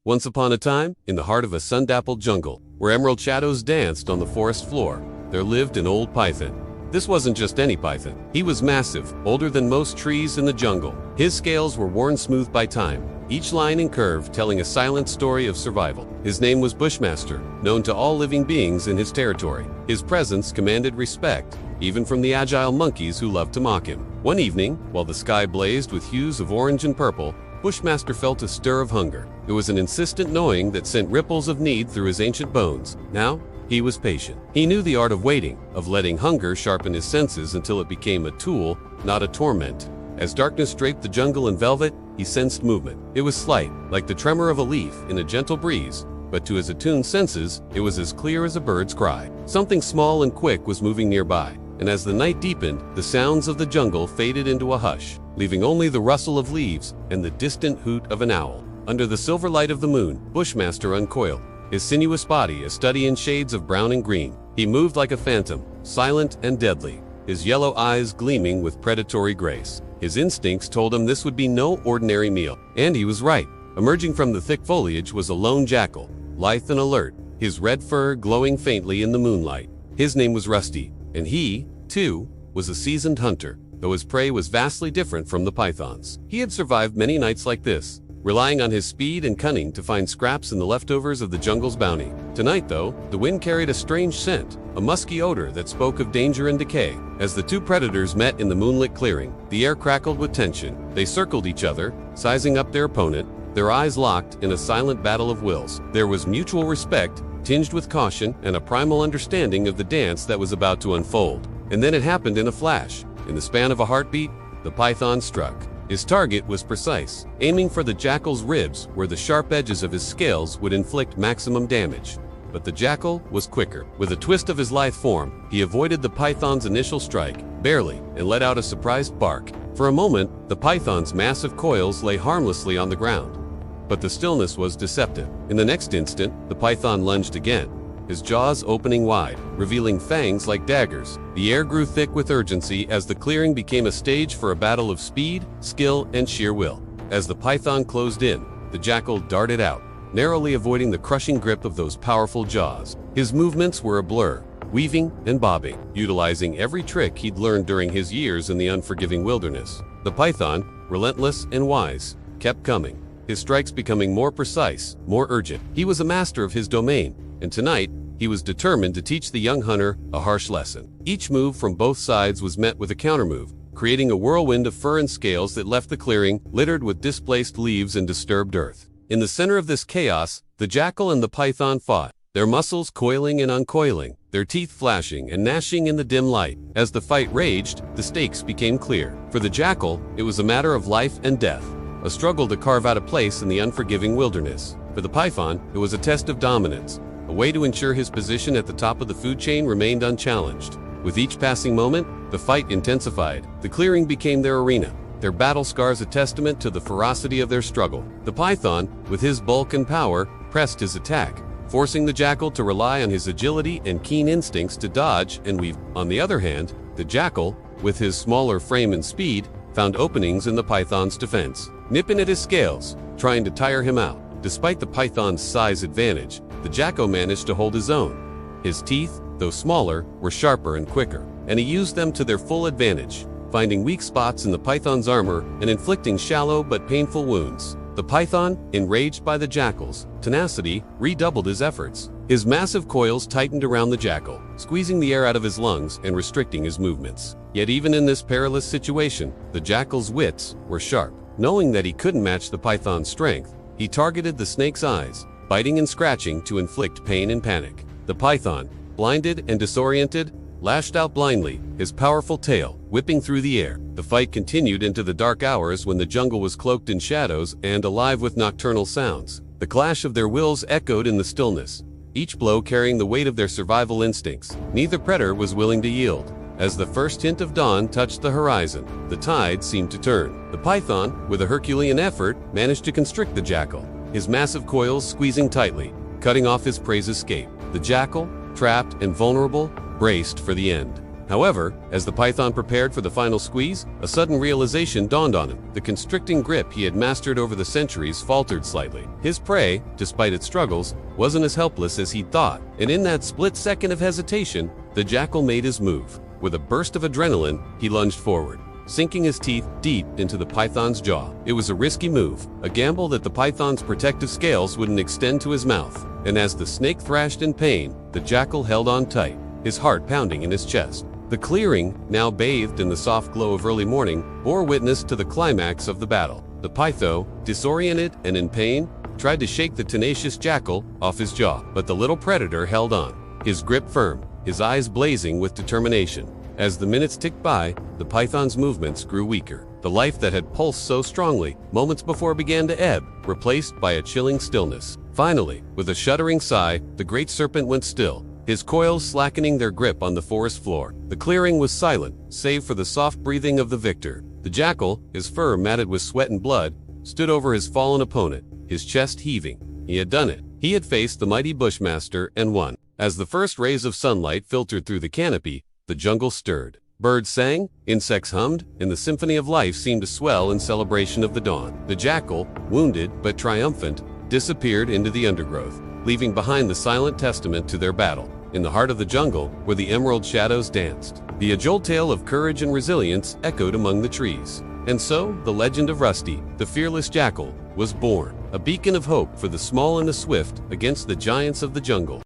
Once upon a time, in the heart of a sun-dappled jungle, where emerald shadows danced on the forest floor, there lived an old python. This wasn't just any python. He was massive, older than most trees in the jungle. His scales were worn smooth by time, each line and curve telling a silent story of survival. His name was Bushmaster, known to all living beings in his territory. His presence commanded respect, even from the agile monkeys who loved to mock him. One evening, while the sky blazed with hues of orange and purple, Bushmaster felt a stir of hunger. It was an insistent gnawing that sent ripples of need through his ancient bones. Now, he was patient. He knew the art of waiting, of letting hunger sharpen his senses until it became a tool, not a torment. As darkness draped the jungle in velvet, he sensed movement. It was slight, like the tremor of a leaf in a gentle breeze, but to his attuned senses, it was as clear as a bird's cry. Something small and quick was moving nearby, and as the night deepened, the sounds of the jungle faded into a hush, leaving only the rustle of leaves and the distant hoot of an owl. Under the silver light of the moon, Bushmaster uncoiled, his sinuous body a study in shades of brown and green. He moved like a phantom, silent and deadly, his yellow eyes gleaming with predatory grace. His instincts told him this would be no ordinary meal, and he was right. Emerging from the thick foliage was a lone jackal, lithe and alert, his red fur glowing faintly in the moonlight. His name was Rusty, and he, too, was a seasoned hunter, though his prey was vastly different from the pythons. He had survived many nights like this, relying on his speed and cunning to find scraps in the leftovers of the jungle's bounty. Tonight, though, the wind carried a strange scent, a musky odor that spoke of danger and decay. As the two predators met in the moonlit clearing, the air crackled with tension. They circled each other, sizing up their opponent, their eyes locked in a silent battle of wills. There was mutual respect, tinged with caution, and a primal understanding of the dance that was about to unfold. And then it happened in a flash. In the span of a heartbeat, the python struck. His target was precise, aiming for the jackal's ribs where the sharp edges of his scales would inflict maximum damage. But the jackal was quicker. With a twist of his lithe form, he avoided the python's initial strike, barely, and let out a surprised bark. For a moment, the python's massive coils lay harmlessly on the ground. But the stillness was deceptive. In the next instant, the python lunged again, his jaws opening wide, revealing fangs like daggers. The air grew thick with urgency as the clearing became a stage for a battle of speed, skill, and sheer will. As the python closed in, the jackal darted out, narrowly avoiding the crushing grip of those powerful jaws. His movements were a blur, weaving and bobbing, utilizing every trick he'd learned during his years in the unforgiving wilderness. The python, relentless and wise, kept coming, his strikes becoming more precise, more urgent. He was a master of his domain, and tonight, he was determined to teach the young hunter a harsh lesson. Each move from both sides was met with a countermove, creating a whirlwind of fur and scales that left the clearing littered with displaced leaves and disturbed earth. In the center of this chaos, the jackal and the python fought, their muscles coiling and uncoiling, their teeth flashing and gnashing in the dim light. As the fight raged, the stakes became clear. For the jackal, it was a matter of life and death, a struggle to carve out a place in the unforgiving wilderness. For the python, it was a test of dominance, a way to ensure his position at the top of the food chain remained unchallenged. With each passing moment, the fight intensified. The clearing became their arena, their battle scars a testament to the ferocity of their struggle. The python, with his bulk and power, pressed his attack, forcing the jackal to rely on his agility and keen instincts to dodge and weave. On the other hand, the jackal, with his smaller frame and speed, found openings in the python's defense, nipping at his scales, trying to tire him out. Despite the python's size advantage, the jackal managed to hold his own. His teeth, though smaller, were sharper and quicker, and he used them to their full advantage, finding weak spots in the python's armor and inflicting shallow but painful wounds. The python, enraged by the jackal's tenacity, redoubled his efforts. His massive coils tightened around the jackal, squeezing the air out of his lungs and restricting his movements. Yet even in this perilous situation, the jackal's wits were sharp. Knowing that he couldn't match the python's strength, he targeted the snake's eyes, biting and scratching to inflict pain and panic. The python, blinded and disoriented, lashed out blindly, his powerful tail whipping through the air. The fight continued into the dark hours when the jungle was cloaked in shadows and alive with nocturnal sounds. The clash of their wills echoed in the stillness, each blow carrying the weight of their survival instincts. Neither predator was willing to yield. As the first hint of dawn touched the horizon, the tide seemed to turn. The python, with a Herculean effort, managed to constrict the jackal, his massive coils squeezing tightly, cutting off his prey's escape. The jackal, trapped and vulnerable, braced for the end. However, as the python prepared for the final squeeze, a sudden realization dawned on him. The constricting grip he had mastered over the centuries faltered slightly. His prey, despite its struggles, wasn't as helpless as he'd thought, and in that split second of hesitation, the jackal made his move. With a burst of adrenaline, he lunged forward, sinking his teeth deep into the python's jaw. It was a risky move, a gamble that the python's protective scales wouldn't extend to his mouth. And as the snake thrashed in pain, the jackal held on tight, his heart pounding in his chest. The clearing, now bathed in the soft glow of early morning, bore witness to the climax of the battle. The pytho, disoriented and in pain, tried to shake the tenacious jackal off his jaw, but the little predator held on, his grip firm, his eyes blazing with determination. As the minutes ticked by, the python's movements grew weaker. The life that had pulsed so strongly moments before began to ebb, replaced by a chilling stillness. Finally, with a shuddering sigh, the great serpent went still, his coils slackening their grip on the forest floor. The clearing was silent, save for the soft breathing of the victor. The jackal, his fur matted with sweat and blood, stood over his fallen opponent, his chest heaving. He had done it. He had faced the mighty bushmaster and won. As the first rays of sunlight filtered through the canopy, the jungle stirred. Birds sang, insects hummed, and the symphony of life seemed to swell in celebration of the dawn. The jackal, wounded but triumphant, disappeared into the undergrowth, leaving behind the silent testament to their battle. In the heart of the jungle, where the emerald shadows danced, the age-old tale of courage and resilience echoed among the trees. And so, the legend of Rusty, the fearless jackal, was born, a beacon of hope for the small and the swift against the giants of the jungle.